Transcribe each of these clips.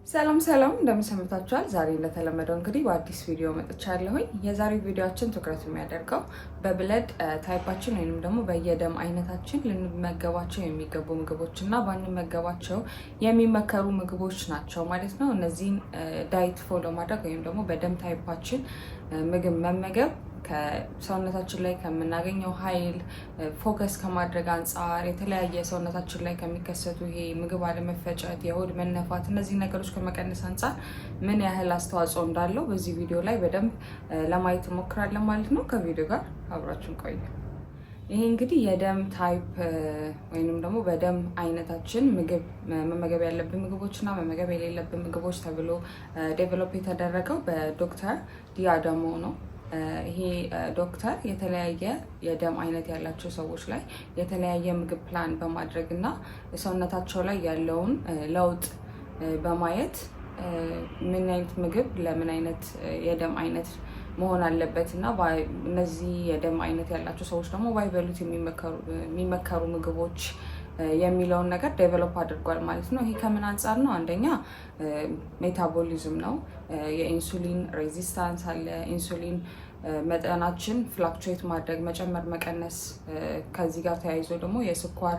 ሰላም ሰላም እንደምሰምታችኋል። ዛሬ እንደተለመደው እንግዲህ በአዲስ ቪዲዮ መጥቻለሁኝ። የዛሬው ቪዲዮአችን ትኩረት የሚያደርገው በብለድ ታይፓችን ወይንም ደግሞ በየደም አይነታችን ልንመገባቸው የሚገቡ ምግቦች እና ባንመገባቸው የሚመከሩ ምግቦች ናቸው ማለት ነው። እነዚህን ዳይት ፎሎ ማድረግ ወይም ደግሞ በደም ታይፓችን ምግብ መመገብ ከሰውነታችን ላይ ከምናገኘው ኃይል ፎከስ ከማድረግ አንጻር የተለያየ ሰውነታችን ላይ ከሚከሰቱ ይሄ ምግብ አለመፈጨት፣ የሆድ መነፋት እነዚህ ነገሮች ከመቀነስ አንጻር ምን ያህል አስተዋጽኦ እንዳለው በዚህ ቪዲዮ ላይ በደንብ ለማየት እንሞክራለን ማለት ነው። ከቪዲዮ ጋር አብራችን ቆዩ። ይሄ እንግዲህ የደም ታይፕ ወይንም ደግሞ በደም አይነታችን ምግብ መመገብ ያለብን ምግቦች እና መመገብ የሌለብን ምግቦች ተብሎ ዴቨሎፕ የተደረገው በዶክተር ዲአዳሞ ነው። ይሄ ዶክተር የተለያየ የደም አይነት ያላቸው ሰዎች ላይ የተለያየ ምግብ ፕላን በማድረግ እና ሰውነታቸው ላይ ያለውን ለውጥ በማየት ምን አይነት ምግብ ለምን አይነት የደም አይነት መሆን አለበት እና እነዚህ የደም አይነት ያላቸው ሰዎች ደግሞ ባይበሉት የሚመከሩ ምግቦች የሚለውን ነገር ዴቨሎፕ አድርጓል ማለት ነው። ይሄ ከምን አንጻር ነው? አንደኛ ሜታቦሊዝም ነው። የኢንሱሊን ሬዚስታንስ አለ። ኢንሱሊን መጠናችን ፍላክቹዌት ማድረግ መጨመር፣ መቀነስ፣ ከዚህ ጋር ተያይዞ ደግሞ የስኳር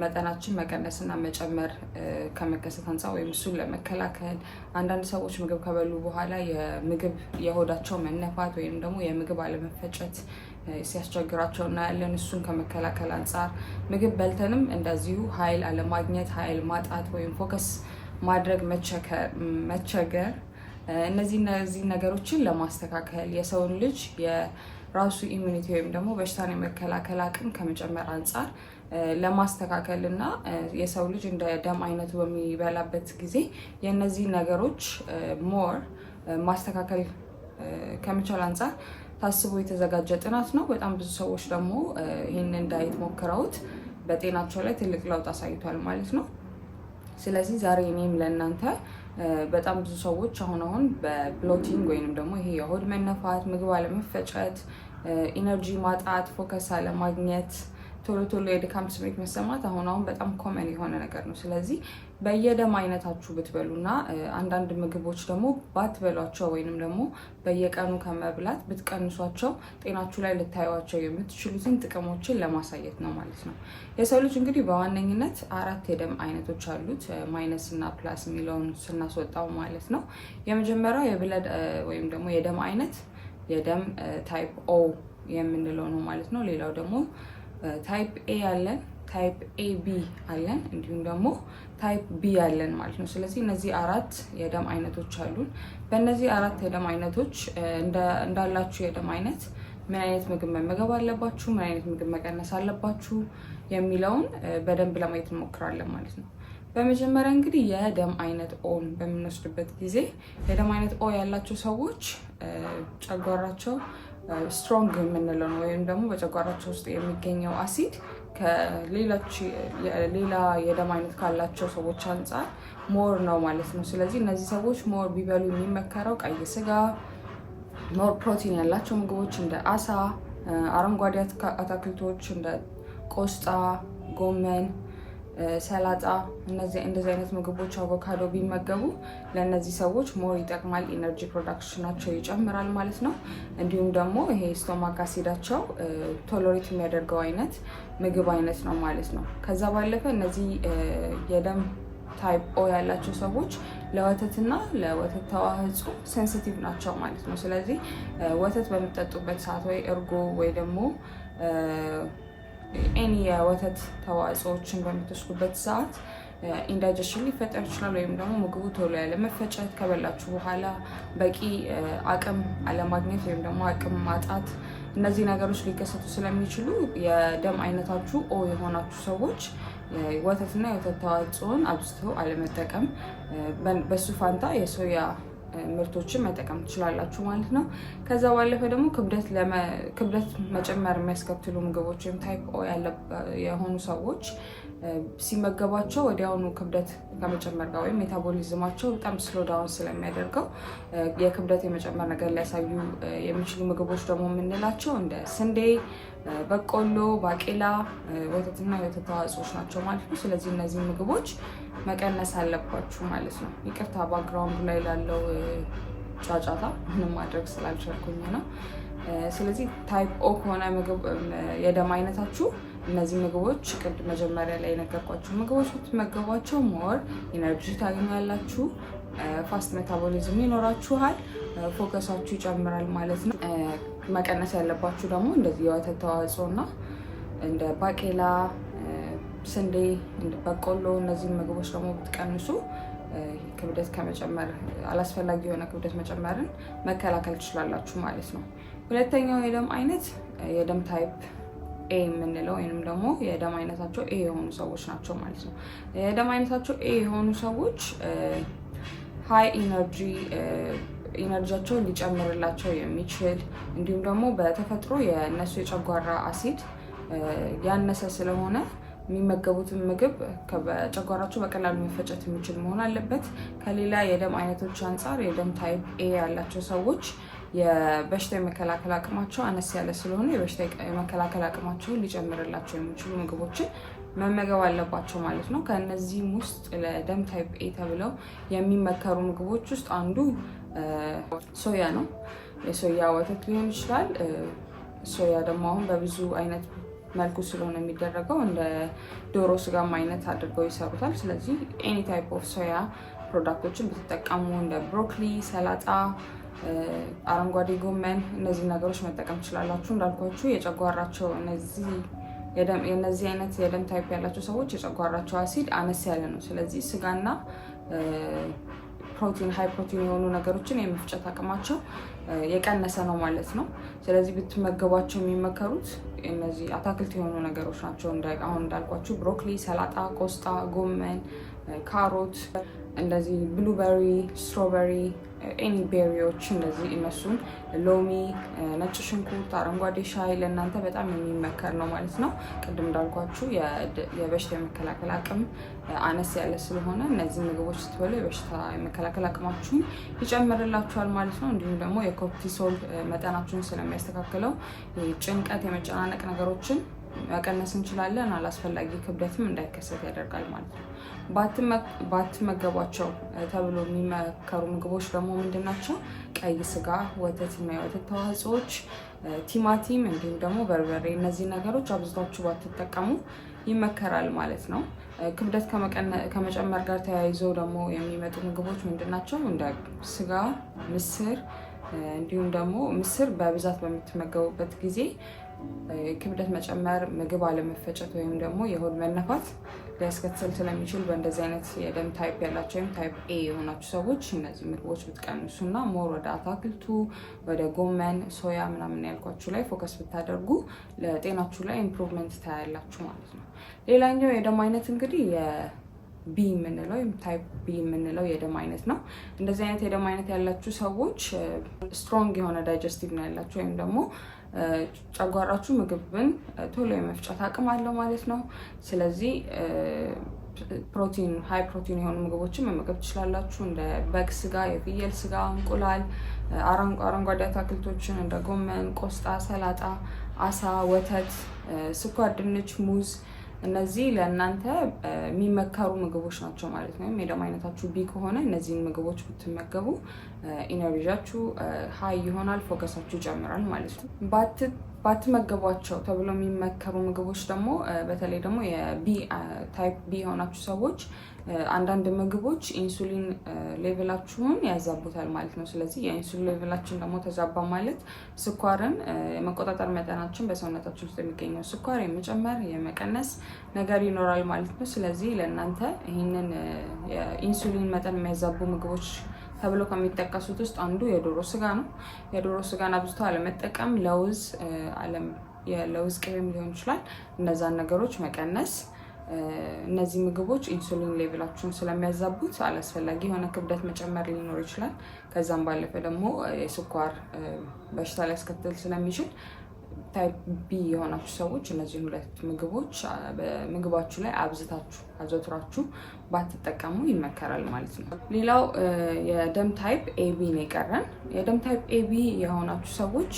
መጠናችን መቀነስ እና መጨመር ከመከሰት አንጻር ወይም እሱን ለመከላከል አንዳንድ ሰዎች ምግብ ከበሉ በኋላ የሆዳቸው መነፋት ወይም ደግሞ የምግብ አለመፈጨት ሲያስቸግራቸው እናያለን። እሱን ከመከላከል አንጻር ምግብ በልተንም እንደዚሁ ኃይል አለማግኘት፣ ኃይል ማጣት ወይም ፎከስ ማድረግ መቸገር፣ እነዚህ ነገሮችን ለማስተካከል የሰውን ልጅ የራሱ ኢሚኒቲ ወይም ደግሞ በሽታን የመከላከል አቅም ከመጨመር አንጻር ለማስተካከል እና የሰው ልጅ እንደ ደም አይነቱ በሚበላበት ጊዜ የእነዚህ ነገሮች ሞር ማስተካከል ከመቻል አንጻር ታስቦ የተዘጋጀ ጥናት ነው። በጣም ብዙ ሰዎች ደግሞ ይህንን ዳይት ሞክረውት በጤናቸው ላይ ትልቅ ለውጥ አሳይቷል ማለት ነው። ስለዚህ ዛሬ እኔም ለእናንተ በጣም ብዙ ሰዎች አሁን በብሎቲንግ ወይንም ደግሞ ይሄ የሆድ መነፋት፣ ምግብ አለመፈጨት፣ ኢነርጂ ማጣት፣ ፎከስ አለማግኘት፣ ቶሎ ቶሎ የድካም ስሜት መሰማት አሁን በጣም ኮመን የሆነ ነገር ነው። ስለዚህ በየደም አይነታችሁ ብትበሉና አንዳንድ ምግቦች ደግሞ ባትበሏቸው ወይንም ደግሞ በየቀኑ ከመብላት ብትቀንሷቸው ጤናችሁ ላይ ልታዩዋቸው የምትችሉትን ጥቅሞችን ለማሳየት ነው ማለት ነው። የሰው ልጅ እንግዲህ በዋነኝነት 4 የደም አይነቶች አሉት፣ ማይነስ እና ፕላስ የሚለውን ስናስወጣው ማለት ነው። የመጀመሪያው የብለድ ወይም ደግሞ የደም አይነት የደም ታይፕ ኦ የምንለው ነው ማለት ነው። ሌላው ደግሞ ታይፕ ኤ አለን፣ ታይፕ ኤ ቢ አለን፣ እንዲሁም ደግሞ ታይፕ ቢ አለን ማለት ነው። ስለዚህ እነዚህ 4 የደም አይነቶች አሉን። በእነዚህ 4 የደም አይነቶች እንዳላችሁ የደም አይነት ምን አይነት ምግብ መመገብ አለባችሁ፣ ምን አይነት ምግብ መቀነስ አለባችሁ የሚለውን በደንብ ለማየት እንሞክራለን ማለት ነው። በመጀመሪያ እንግዲህ የደም አይነት ኦን በምንወስድበት ጊዜ የደም አይነት ኦ ያላቸው ሰዎች ጨጓራቸው ስትሮንግ የምንለው ነው ወይም ደግሞ በጨጓራቸው ውስጥ የሚገኘው አሲድ ሌላ የደም አይነት ካላቸው ሰዎች አንጻር ሞር ነው ማለት ነው። ስለዚህ እነዚህ ሰዎች ሞር ቢበሉ የሚመከረው ቀይ ስጋ፣ ሞር ፕሮቲን ያላቸው ምግቦች እንደ አሳ፣ አረንጓዴ አትክልቶች እንደ ቆስጣ፣ ጎመን፣ ሰላጣ እንደዚህ አይነት ምግቦች አቮካዶ ቢመገቡ ለእነዚህ ሰዎች ሞር ይጠቅማል። ኢነርጂ ፕሮዳክሽናቸው ይጨምራል ማለት ነው። እንዲሁም ደግሞ ይሄ ስቶማክ አሲዳቸው ቶሎሬት የሚያደርገው አይነት ምግብ አይነት ነው ማለት ነው። ከዛ ባለፈ እነዚህ የደም ታይፕ ኦ ያላቸው ሰዎች ለወተትና ለወተት ተዋጽኦ ሴንሲቲቭ ናቸው ማለት ነው። ስለዚህ ወተት በምትጠጡበት ሰዓት ወይ እርጎ ወይ ደግሞ ኤኒ የወተት ተዋጽኦችን በምትወስዱበት ሰዓት ኢንዳይጀሽን ሊፈጠር ይችላል። ወይም ደግሞ ምግቡ ቶሎ ያለመፈጨት፣ ከበላችሁ በኋላ በቂ አቅም አለማግኘት ወይም ደግሞ አቅም ማጣት፣ እነዚህ ነገሮች ሊከሰቱ ስለሚችሉ የደም አይነታችሁ ኦ የሆናችሁ ሰዎች ወተትና የወተት ተዋጽኦን አብዝተው አለመጠቀም፣ በሱ ፋንታ የሶያ ምርቶችን መጠቀም ትችላላችሁ ማለት ነው። ከዛ ባለፈ ደግሞ ክብደት መጨመር የሚያስከትሉ ምግቦች ወይም ታይፕ ኦ የሆኑ ሰዎች ሲመገባቸው ወዲያውኑ ክብደት ከመጨመር ጋር ወይም ሜታቦሊዝማቸው በጣም ስሎ ዳውን ስለሚያደርገው የክብደት የመጨመር ነገር ሊያሳዩ የሚችሉ ምግቦች ደግሞ የምንላቸው እንደ ስንዴ፣ በቆሎ፣ ባቄላ፣ ወተትና የወተት ተዋጽኦች ናቸው ማለት ነው። ስለዚህ እነዚህ ምግቦች መቀነስ አለባችሁ ማለት ነው። ይቅርታ ባክግራውንዱ ላይ ላለው ጫጫታ ምንም ማድረግ ስላልቻልኩኝ ነው። ስለዚህ ታይፕ ኦ ከሆነ ምግብ የደም አይነታችሁ እነዚህ ምግቦች ቅድም መጀመሪያ ላይ የነገርኳችሁ ምግቦች ብትመገቧቸው ሞር ኢነርጂ ታገኛላችሁ፣ ፋስት ሜታቦሊዝም ይኖራችኋል፣ ፎከሳችሁ ይጨምራል ማለት ነው። መቀነስ ያለባችሁ ደግሞ እንደዚህ የወተት ተዋጽኦና እንደ ባቄላ፣ ስንዴ፣ በቆሎ እነዚህ ምግቦች ደግሞ ብትቀንሱ ክብደት ከመጨመር አላስፈላጊ የሆነ ክብደት መጨመርን መከላከል ትችላላችሁ ማለት ነው። ሁለተኛው የደም አይነት የደም ታይፕ ኤ የምንለው ወይንም ደግሞ የደም አይነታቸው ኤ የሆኑ ሰዎች ናቸው ማለት ነው። የደም አይነታቸው ኤ የሆኑ ሰዎች ሃይ ኢነርጂያቸውን ሊጨምርላቸው የሚችል እንዲሁም ደግሞ በተፈጥሮ የእነሱ የጨጓራ አሲድ ያነሰ ስለሆነ የሚመገቡትን ምግብ በጨጓራቸው በቀላሉ መፈጨት የሚችል መሆን አለበት። ከሌላ የደም አይነቶች አንጻር የደም ታይፕ ኤ ያላቸው ሰዎች የበሽታ የመከላከል አቅማቸው አነስ ያለ ስለሆነ የበሽታ የመከላከል አቅማቸውን ሊጨምርላቸው የሚችሉ ምግቦችን መመገብ አለባቸው ማለት ነው። ከእነዚህም ውስጥ ለደም ታይፕ ኤ ተብለው የሚመከሩ ምግቦች ውስጥ አንዱ ሶያ ነው። የሶያ ወተት ሊሆን ይችላል። ሶያ ደግሞ አሁን በብዙ አይነት መልኩ ስለሆነ የሚደረገው እንደ ዶሮ ስጋም አይነት አድርገው ይሰሩታል። ስለዚህ ኤኒ ታይፕ ኦፍ ሶያ ፕሮዳክቶችን ብትጠቀሙ እንደ ብሮኮሊ፣ ሰላጣ፣ አረንጓዴ ጎመን እነዚህ ነገሮች መጠቀም ትችላላችሁ። እንዳልኳችሁ የጨጓራቸው የነዚህ አይነት የደም ታይፕ ያላቸው ሰዎች የጨጓራቸው አሲድ አነስ ያለ ነው። ስለዚህ ስጋና ፕሮቲን ሃይ ፕሮቲን የሆኑ ነገሮችን የመፍጨት አቅማቸው የቀነሰ ነው ማለት ነው። ስለዚህ ብትመገቧቸው የሚመከሩት እነዚህ አታክልት የሆኑ ነገሮች ናቸው። አሁን እንዳልኳችሁ ብሮኮሊ፣ ሰላጣ፣ ቆስጣ፣ ጎመን፣ ካሮት፣ እንደዚህ ብሉበሪ፣ ስትሮበሪ፣ ኤኒ ቤሪዎች እንደዚህ እነሱን፣ ሎሚ፣ ነጭ ሽንኩርት፣ አረንጓዴ ሻይ ለእናንተ በጣም የሚመከር ነው ማለት ነው። ቅድም እንዳልኳችሁ የበሽታ የመከላከል አቅም አነስ ያለ ስለሆነ እነዚህ ምግቦች ስትበሉ የበሽታ የመከላከል አቅማችሁን ይጨምርላችኋል ማለት ነው። እንዲሁም ደግሞ የኮርቲሶል መጠናችሁን ስለሚያስተካክለው ጭንቀት፣ የመጨናነቅ ነገሮችን መቀነስ እንችላለን። አላስፈላጊ ክብደትም እንዳይከሰት ያደርጋል ማለት ነው። ባትመገቧቸው ተብሎ የሚመከሩ ምግቦች ደግሞ ምንድን ናቸው? ቀይ ስጋ፣ ወተት እና የወተት ተዋጽኦች፣ ቲማቲም እንዲሁም ደግሞ በርበሬ፣ እነዚህ ነገሮች አብዝታችሁ ባትጠቀሙ ይመከራል ማለት ነው። ክብደት ከመጨመር ጋር ተያይዘው ደግሞ የሚመጡ ምግቦች ምንድን ናቸው? እንደ ስጋ፣ ምስር እንዲሁም ደግሞ ምስር በብዛት በምትመገቡበት ጊዜ ክብደት መጨመር፣ ምግብ አለመፈጨት ወይም ደግሞ የሆድ መነፋት ሊያስከትል ስለሚችል በእንደዚህ አይነት የደም ታይፕ ያላቸው ወይም ታይፕ ኤ የሆናችሁ ሰዎች እነዚህ ምግቦች ብትቀንሱ እና ሞር ወደ አታክልቱ ወደ ጎመን፣ ሶያ ምናምን ያልኳችሁ ላይ ፎከስ ብታደርጉ ለጤናችሁ ላይ ኢምፕሩቭመንት ታያላችሁ ማለት ነው። ሌላኛው የደም አይነት እንግዲህ ቢ የምንለው ወይም ታይፕ ቢ የምንለው የደም አይነት ነው። እንደዚህ አይነት የደም አይነት ያላችሁ ሰዎች ስትሮንግ የሆነ ዳይጀስቲቭ ነው ያላችሁ ወይም ደግሞ ጨጓራችሁ ምግብን ቶሎ የመፍጨት አቅም አለው ማለት ነው። ስለዚህ ሃይ ፕሮቲን የሆኑ ምግቦችን መመገብ ትችላላችሁ። እንደ በግ ስጋ፣ የፍየል ስጋ፣ እንቁላል፣ አረንጓዴ አትክልቶችን እንደ ጎመን፣ ቆስጣ፣ ሰላጣ፣ አሳ፣ ወተት፣ ስኳር ድንች፣ ሙዝ እነዚህ ለእናንተ የሚመከሩ ምግቦች ናቸው ማለት ነው። የደም አይነታችሁ ቢ ከሆነ እነዚህን ምግቦች ብትመገቡ ኢነርጂያችሁ ሀይ ይሆናል፣ ፎከሳችሁ ይጨምራል ማለት ነው። ባትመገቧቸው ተብሎ የሚመከሩ ምግቦች ደግሞ በተለይ ደግሞ የቢ ታይፕ ቢ የሆናችሁ ሰዎች አንዳንድ ምግቦች ኢንሱሊን ሌቭላችሁን ያዛቡታል ማለት ነው። ስለዚህ የኢንሱሊን ሌቭላችን ደግሞ ተዛባ ማለት ስኳርን የመቆጣጠር መጠናችን በሰውነታችን ውስጥ የሚገኘው ስኳር የመጨመር የመቀነስ ነገር ይኖራል ማለት ነው። ስለዚህ ለእናንተ ይህንን የኢንሱሊን መጠን የሚያዛቡ ምግቦች ተብሎ ከሚጠቀሱት ውስጥ አንዱ የዶሮ ስጋ ነው። የዶሮ ስጋን አብዝቶ አለመጠቀም፣ የለውዝ ቅቤም ሊሆን ይችላል፣ እነዛን ነገሮች መቀነስ። እነዚህ ምግቦች ኢንሱሊን ሌቭላችሁን ስለሚያዛቡት አላስፈላጊ የሆነ ክብደት መጨመር ሊኖር ይችላል። ከዛም ባለፈ ደግሞ የስኳር በሽታ ሊያስከትል ስለሚችል ታይፕ ቢ የሆናችሁ ሰዎች እነዚህን ሁለት ምግቦች በምግባችሁ ላይ አዘውትራችሁ ባትጠቀሙ ይመከራል ማለት ነው። ሌላው የደም ታይፕ ኤቢ ነው የቀረን። የደም ታይፕ ኤቢ የሆናችሁ ሰዎች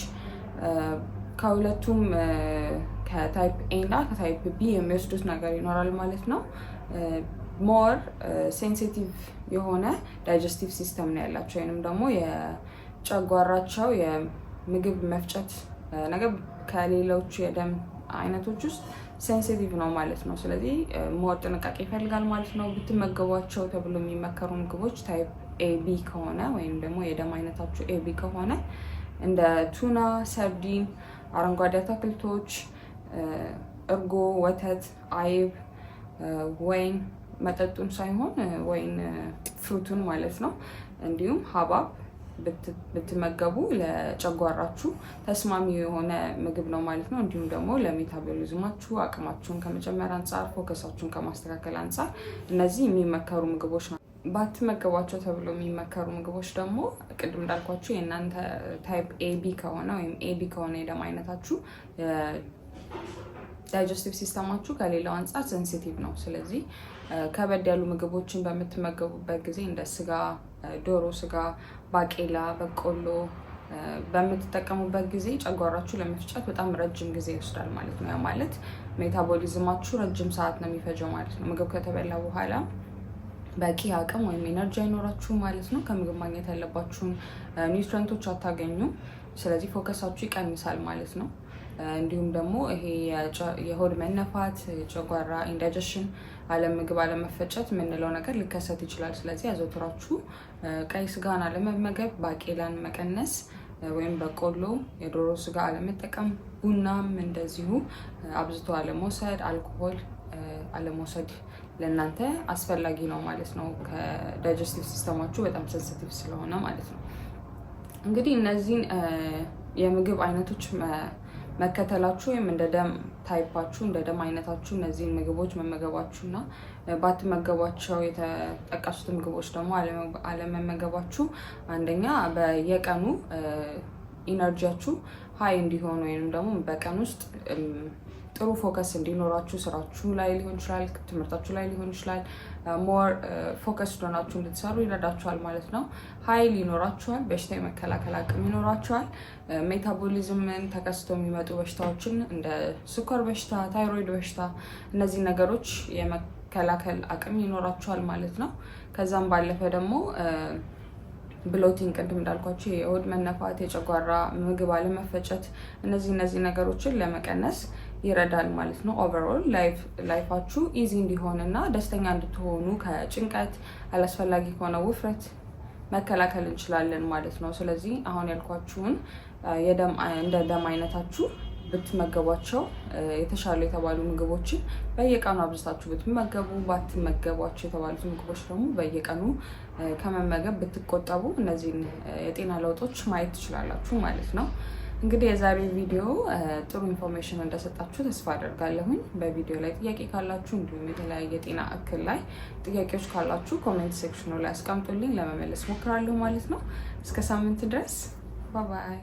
ከሁለቱም ከታይፕ ኤ እና ከታይፕ ቢ የሚወስዱት ነገር ይኖራል ማለት ነው። ሞር ሴንሲቲቭ የሆነ ዳይጀስቲቭ ሲስተም ነው ያላቸው፣ ወይንም ደግሞ የጨጓራቸው የምግብ መፍጨት ነገር ከሌሎቹ የደም አይነቶች ውስጥ ሴንሲቲቭ ነው ማለት ነው። ስለዚህ ሞር ጥንቃቄ ይፈልጋል ማለት ነው። ብትመገቧቸው ተብሎ የሚመከሩ ምግቦች ታይፕ ኤቢ ከሆነ ወይም ደግሞ የደም አይነታችሁ ኤቢ ከሆነ እንደ ቱና፣ ሰርዲን፣ አረንጓዴ አትክልቶች፣ እርጎ፣ ወተት፣ አይብ፣ ወይን መጠጡን ሳይሆን ወይን ፍሩቱን ማለት ነው፣ እንዲሁም ሀባብ ብትመገቡ ለጨጓራችሁ ተስማሚ የሆነ ምግብ ነው ማለት ነው። እንዲሁም ደግሞ ለሜታቦሊዝማችሁ አቅማችሁን ከመጨመር አንጻር፣ ፎከሳችሁን ከማስተካከል አንጻር እነዚህ የሚመከሩ ምግቦች ናቸው። ባትመገቧቸው ተብሎ የሚመከሩ ምግቦች ደግሞ ቅድም እንዳልኳችሁ የእናንተ ታይፕ ኤቢ ከሆነ ወይም ኤቢ ከሆነ የደም አይነታችሁ ዳይጀስቲቭ ሲስተማችሁ ከሌላው አንጻር ሴንሲቲቭ ነው። ስለዚህ ከበድ ያሉ ምግቦችን በምትመገቡበት ጊዜ እንደ ስጋ፣ ዶሮ ስጋ፣ ባቄላ፣ በቆሎ በምትጠቀሙበት ጊዜ ጨጓራችሁ ለመፍጨት በጣም ረጅም ጊዜ ይወስዳል ማለት ነው። ያ ማለት ሜታቦሊዝማችሁ ረጅም ሰዓት ነው የሚፈጀው ማለት ነው። ምግብ ከተበላ በኋላ በቂ አቅም ወይም ኤነርጂ አይኖራችሁ ማለት ነው። ከምግብ ማግኘት ያለባችሁን ኒውትሪንቶች አታገኙም። ስለዚህ ፎከሳችሁ ይቀንሳል ማለት ነው። እንዲሁም ደግሞ ይሄ የሆድ መነፋት፣ የጨጓራ ኢንዳይጀሽን፣ ምግብ አለመፈጨት የምንለው ነገር ሊከሰት ይችላል። ስለዚህ አዘውትራችሁ ቀይ ስጋን አለመመገብ፣ ባቄላን መቀነስ ወይም በቆሎ፣ የዶሮ ስጋ አለመጠቀም፣ ቡናም እንደዚሁ አብዝቶ አለመውሰድ፣ አልኮሆል አለመውሰድ ለእናንተ አስፈላጊ ነው ማለት ነው። ከዳይጀስቲቭ ሲስተማችሁ በጣም ሴንሲቲቭ ስለሆነ ማለት ነው። እንግዲህ እነዚህን የምግብ አይነቶች መከተላችሁ ወይም እንደ ደም ታይፓችሁ እንደ ደም አይነታችሁ እነዚህን ምግቦች መመገባችሁና ባትመገቧቸው የተጠቀሱት ምግቦች ደግሞ አለመመገባችሁ አንደኛ በየቀኑ ኢነርጂያችሁ ሀይ እንዲሆን ወይም ደግሞ በቀን ውስጥ ጥሩ ፎከስ እንዲኖራችሁ ስራችሁ ላይ ሊሆን ይችላል፣ ትምህርታችሁ ላይ ሊሆን ይችላል፣ ሞር ፎከስ ሆናችሁ እንድትሰሩ ይረዳችኋል ማለት ነው። ኃይል ይኖራችኋል፣ በሽታ የመከላከል አቅም ይኖራችኋል። ሜታቦሊዝምን ተከስቶ የሚመጡ በሽታዎችን እንደ ስኳር በሽታ፣ ታይሮይድ በሽታ እነዚህ ነገሮች የመከላከል አቅም ይኖራችኋል ማለት ነው። ከዛም ባለፈ ደግሞ ብሎቲንግ ቅድም እንዳልኳቸው የሆድ መነፋት፣ የጨጓራ ምግብ አለመፈጨት እነዚህ ነገሮችን ለመቀነስ ይረዳል ማለት ነው። ኦቨርኦል ላይፋችሁ ኢዚ እንዲሆንና ደስተኛ እንድትሆኑ ከጭንቀት አላስፈላጊ ከሆነ ውፍረት መከላከል እንችላለን ማለት ነው። ስለዚህ አሁን ያልኳችሁን እንደ ደም አይነታችሁ ብትመገቧቸው የተሻሉ የተባሉ ምግቦችን በየቀኑ አብዝታችሁ ብትመገቡ፣ ባትመገቧቸው የተባሉት ምግቦች ደግሞ በየቀኑ ከመመገብ ብትቆጠቡ እነዚህን የጤና ለውጦች ማየት ትችላላችሁ ማለት ነው። እንግዲህ የዛሬ ቪዲዮ ጥሩ ኢንፎርሜሽን እንደሰጣችሁ ተስፋ አደርጋለሁኝ። በቪዲዮ ላይ ጥያቄ ካላችሁ እንዲሁም የተለያየ የጤና እክል ላይ ጥያቄዎች ካላችሁ ኮሜንት ሴክሽኑ ላይ አስቀምጡልኝ፣ ለመመለስ ሞክራለሁ ማለት ነው። እስከ ሳምንት ድረስ ባይ ባይ።